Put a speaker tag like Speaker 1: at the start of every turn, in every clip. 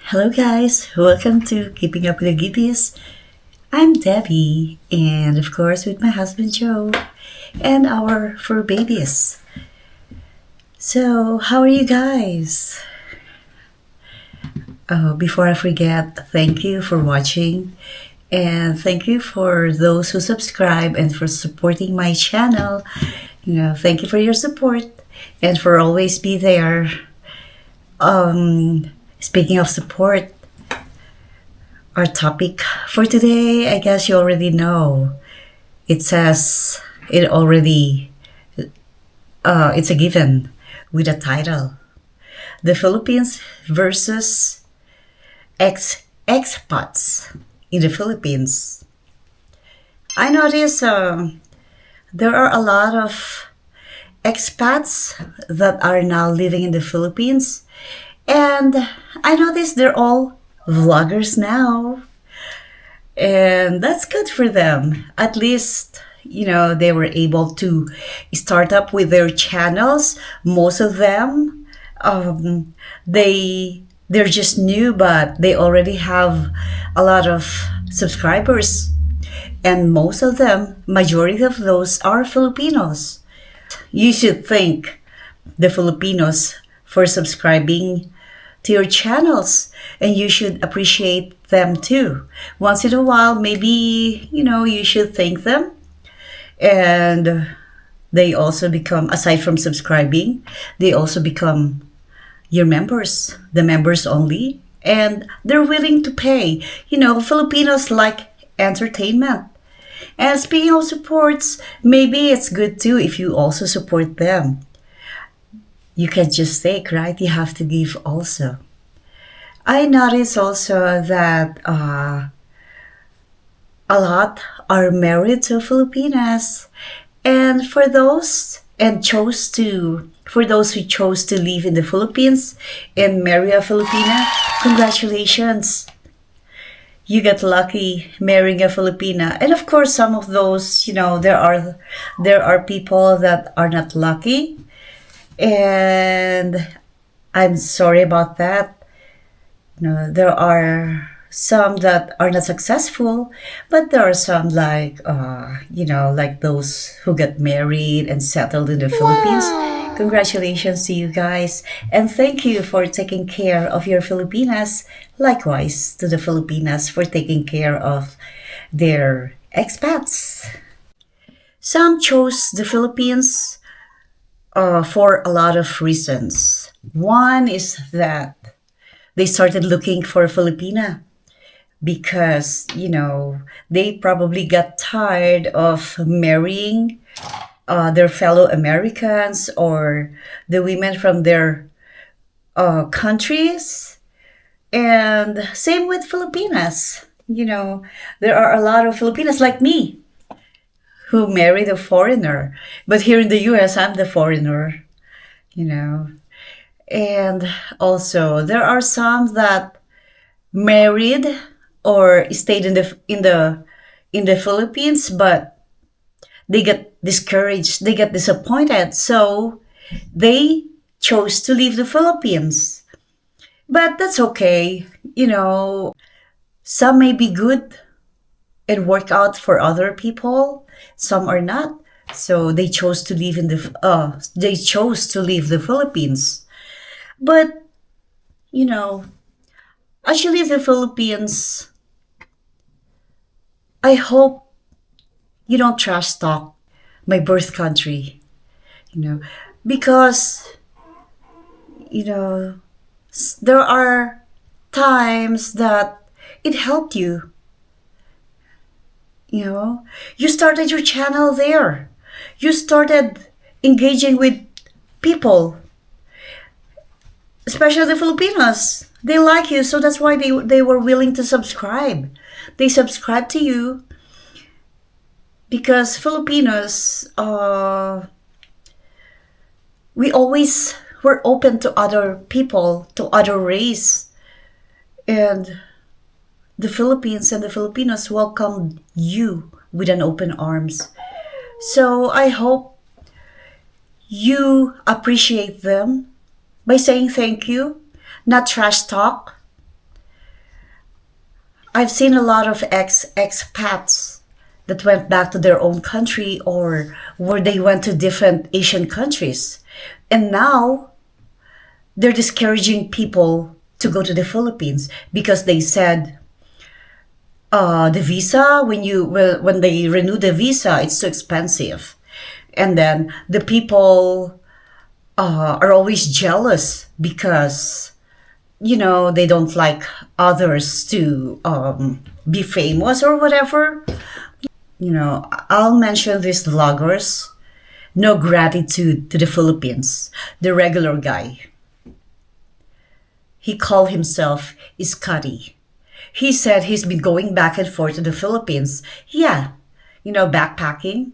Speaker 1: Hello, guys. Welcome to Keeping Up with the Gibbys. I'm Debbie, and of course, with my husband Joe and our fur babies. So, how are you guys? Before I forget, thank you for watching, and thank you for those who subscribe and for supporting my channel. Thank you for your support and for always be there. Speaking of support, our topic for today, I guess you already know. It says it already, it's a given with a title. The Philippines versus expats in the Philippines. I notice there are a lot of expats that are now living in the Philippines. And I noticed they're all vloggers now. And that's good for them. At least, they were able to start up with their channels. Most of them, they're just new, but they already have a lot of subscribers. And most of them, majority of those are Filipinos. You should thank the Filipinos for subscribing to your channels, and you should appreciate them too. Once in a while, maybe, you should thank them. And they also become, aside from subscribing, they also become your members, the members only, and they're willing to pay. Filipinos like entertainment. And speaking of supports, maybe it's good too if you also support them. You can't just take, right? You have to give also. I notice also that a lot are married to Filipinas, and for those who chose to live in the Philippines and marry a Filipina, congratulations. You got lucky marrying a Filipina. And of course, some of those, there are people that are not lucky. And I'm sorry about that. There are some that are not successful, but there are some like those who got married and settled in the Philippines. Congratulations to you guys, and thank you for taking care of your Filipinas. Likewise to the Filipinas for taking care of their expats. Some chose the Philippines for a lot of reasons. One is that they started looking for a Filipina because, they probably got tired of marrying their fellow Americans or the women from their countries. And same with Filipinas. There are a lot of Filipinas like me who married a foreigner. But here in the US, I'm the foreigner, And also, there are some that married or stayed in the Philippines, but they get discouraged, they get disappointed, so they chose to leave the Philippines. But that's okay, Some may be good and work out for other people, some are not. So they chose to leave the Philippines. But, as you leave the Philippines, I hope you don't trash talk my birth country, because, there are times that it helped you. You started your channel there. You started engaging with people, especially the Filipinos. They like you, so that's why they were willing to subscribe. They subscribed to you because Filipinos, we always were open to other people, to other race. And the Philippines and the Filipinos welcomed you with an open arms. So I hope you appreciate them by saying thank you, not trash talk. I've seen a lot of expats that went back to their own country or where they went to different Asian countries. And now they're discouraging people to go to the Philippines because they said the visa when they renew the visa, it's too expensive, and then the people are always jealous because they don't like others to be famous or whatever. I'll mention these vloggers. No gratitude to the Philippines. The regular guy. He called himself Iskari. He said he's been going back and forth to the Philippines. Yeah, backpacking.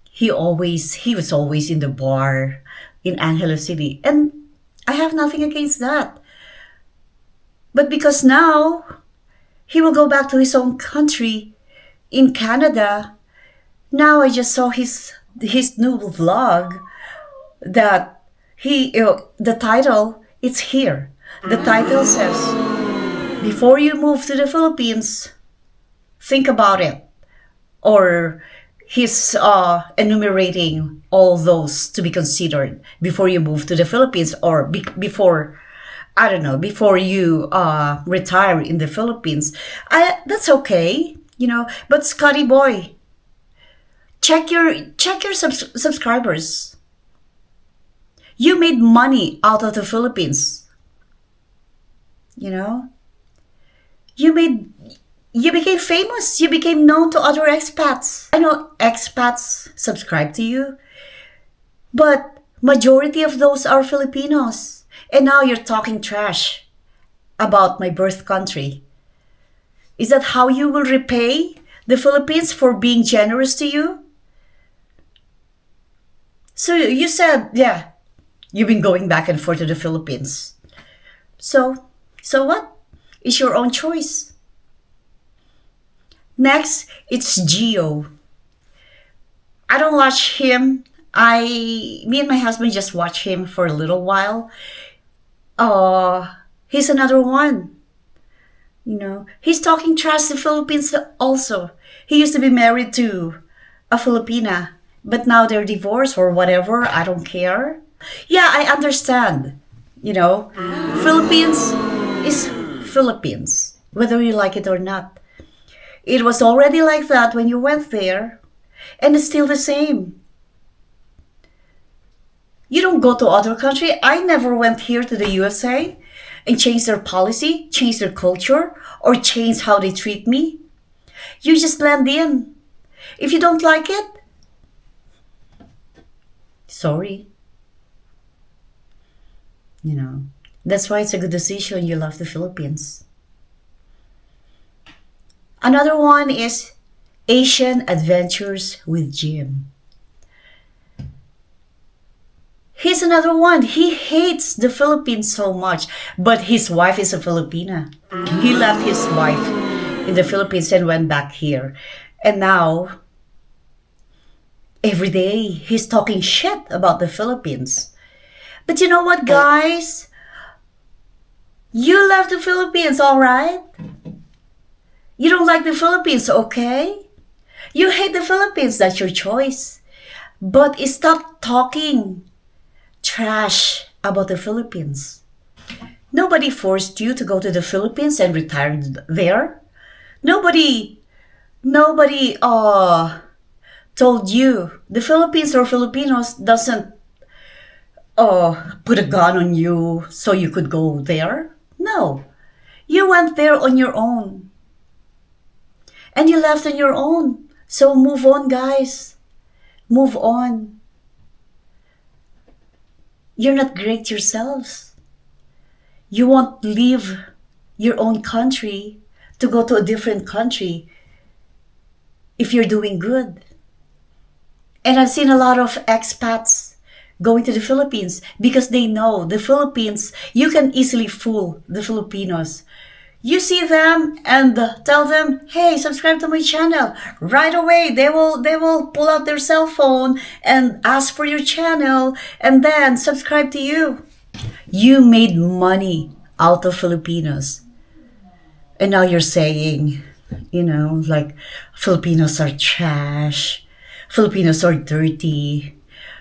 Speaker 1: He was always in the bar in Angeles City. And I have nothing against that. But because now he will go back to his own country in Canada. Now I just saw his new vlog that the title, it's here. The title says, before you move to the Philippines, think about it. Or he's enumerating all those to be considered before you move to the Philippines or before you retire in the Philippines. That's okay, but Scotty boy, check your subscribers. You made money out of the Philippines. You became famous. You became known to other expats. I know expats subscribe to you, but majority of those are Filipinos. And now you're talking trash about my birth country. Is that how you will repay the Philippines for being generous to you? So you said, yeah, you've been going back and forth to the Philippines. So what? It's your own choice. Next, it's Gio. I don't watch him. Me and my husband just watch him for a little while. He's another one. He's talking trash to Philippines also. He used to be married to a Filipina, but now they're divorced or whatever. I don't care. Yeah, I understand. Philippines is Philippines, whether you like it or not. It was already like that when you went there, and it's still the same. You don't go to other country. I never went here to the USA and changed their policy, changed their culture, or changed how they treat me. You just blend in. If you don't like it, sorry. That's why it's a good decision you love the Philippines. Another one is Asian Adventures with Jim. He's another one. He hates the Philippines so much, but his wife is a Filipina. He left his wife in the Philippines and went back here. And now, every day, he's talking shit about the Philippines. But you know what, guys? You love the Philippines, all right? You don't like the Philippines, okay? You hate the Philippines, that's your choice. But stop talking trash about the Philippines. Nobody forced you to go to the Philippines and retire there. Nobody told you. The Philippines or Filipinos doesn't put a gun on you so you could go there. No. You went there on your own. And you left on your own. So move on, guys. Move on. You're not great yourselves. You won't leave your own country to go to a different country if you're doing good. And I've seen a lot of expats going to the Philippines because they know the Philippines, you can easily fool the Filipinos. You see them and tell them, hey, subscribe to my channel. Right away, they will pull out their cell phone and ask for your channel and then subscribe to you. You made money out of Filipinos. And now you're saying, like Filipinos are trash, Filipinos are dirty,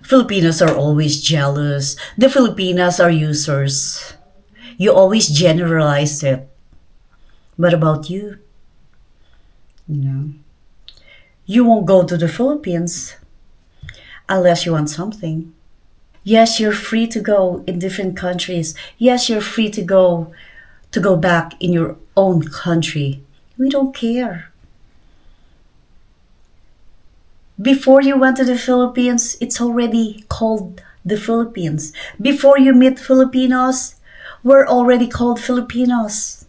Speaker 1: Filipinos are always jealous, the Filipinas are users. You always generalize it. What about you? You know, you won't go to the Philippines unless you want something. Yes, you're free to go in different countries. Yes, you're free to go back in your own country. We don't care. Before you went to the Philippines, it's already called the Philippines. Before you meet Filipinos, we're already called Filipinos.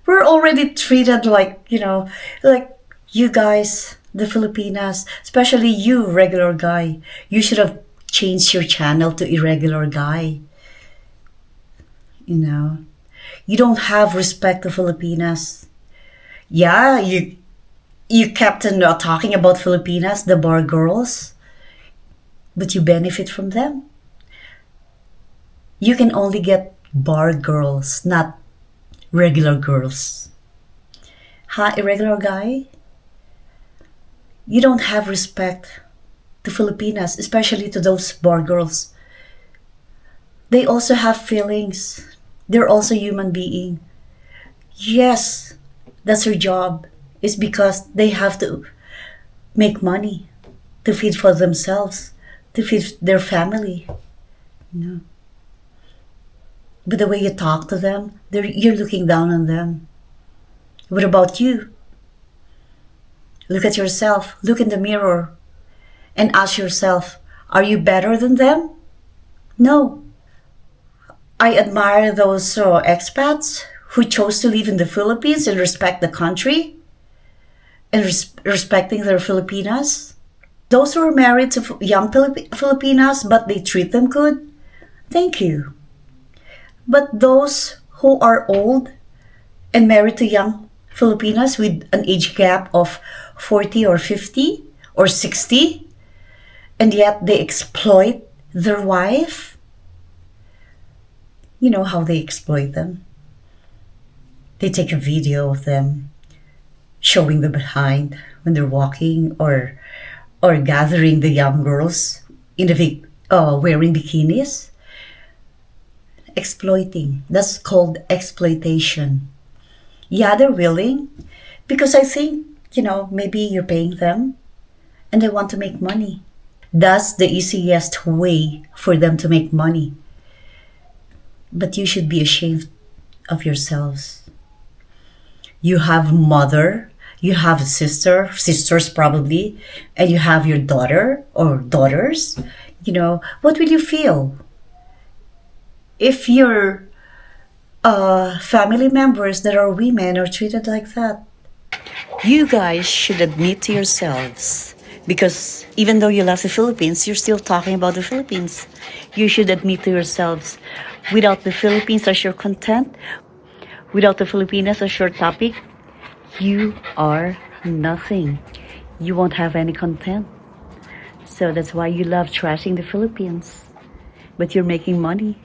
Speaker 1: We're already treated like you guys, the Filipinas, especially you, regular guy. You should have changed your channel to irregular guy. You know, you don't have respect to Filipinas. Yeah, you kept on talking about Filipinas, the bar girls, but you benefit from them. You can only get bar girls, not regular girls. Huh, irregular guy? You don't have respect to Filipinas, especially to those bar girls. They also have feelings. They're also human being. Yes, that's their job. It's because they have to make money to feed for themselves, to feed their family. No. But the way you talk to them, you're looking down on them. What about you? Look at yourself. Look in the mirror and ask yourself, are you better than them? No. I admire those expats who chose to live in the Philippines and respect the country and respecting their Filipinas. Those who are married to young Filipinas but they treat them good, thank you. But those who are old and married to young Filipinas with an age gap of 40 or 50 or 60, and yet they exploit their wife, you know how they exploit them. They take a video of them showing the behind when they're walking or gathering the young girls in the wearing bikinis. Exploiting. That's called exploitation. Yeah, they're willing because I think, maybe you're paying them and they want to make money. That's the easiest way for them to make money. But you should be ashamed of yourselves. You have mother, you have a sisters probably, and you have your daughter or daughters. What will you feel if your family members that are women are treated like that? You guys should admit to yourselves, because even though you left the Philippines, you're still talking about the Philippines. You should admit to yourselves, without the Philippines as your content, without the Filipinas as your topic, you are nothing. You won't have any content. So that's why you love trashing the Philippines. But you're making money.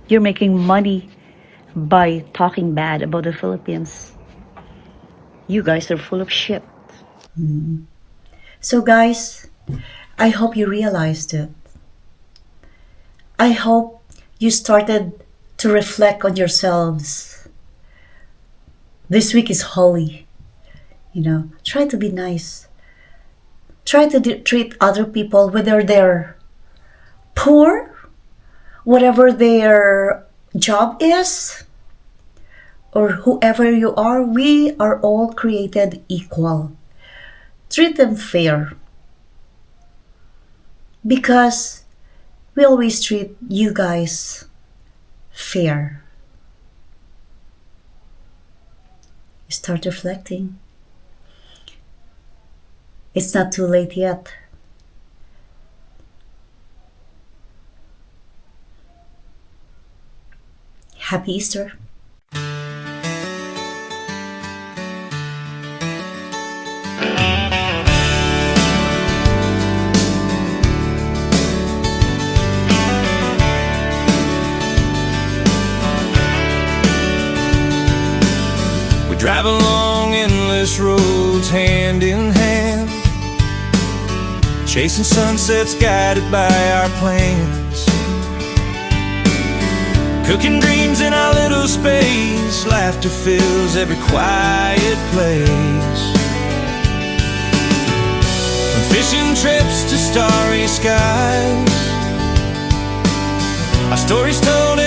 Speaker 1: You're making money by talking bad about the Philippines. You guys are full of shit. So guys, I hope you realized it. I hope you started to reflect on yourselves. This week is holy. Try to be nice. Try to treat other people, whether they're poor, whatever their job is, or whoever you are. We are all created equal. Treat them fair. Because we always treat you guys fair. Start reflecting. It's not too late yet. Happy Easter.
Speaker 2: drive along endless roads hand in hand, chasing sunsets guided by our plans, cooking dreams in our little space. Laughter fills every quiet place. From fishing trips to starry skies, our stories told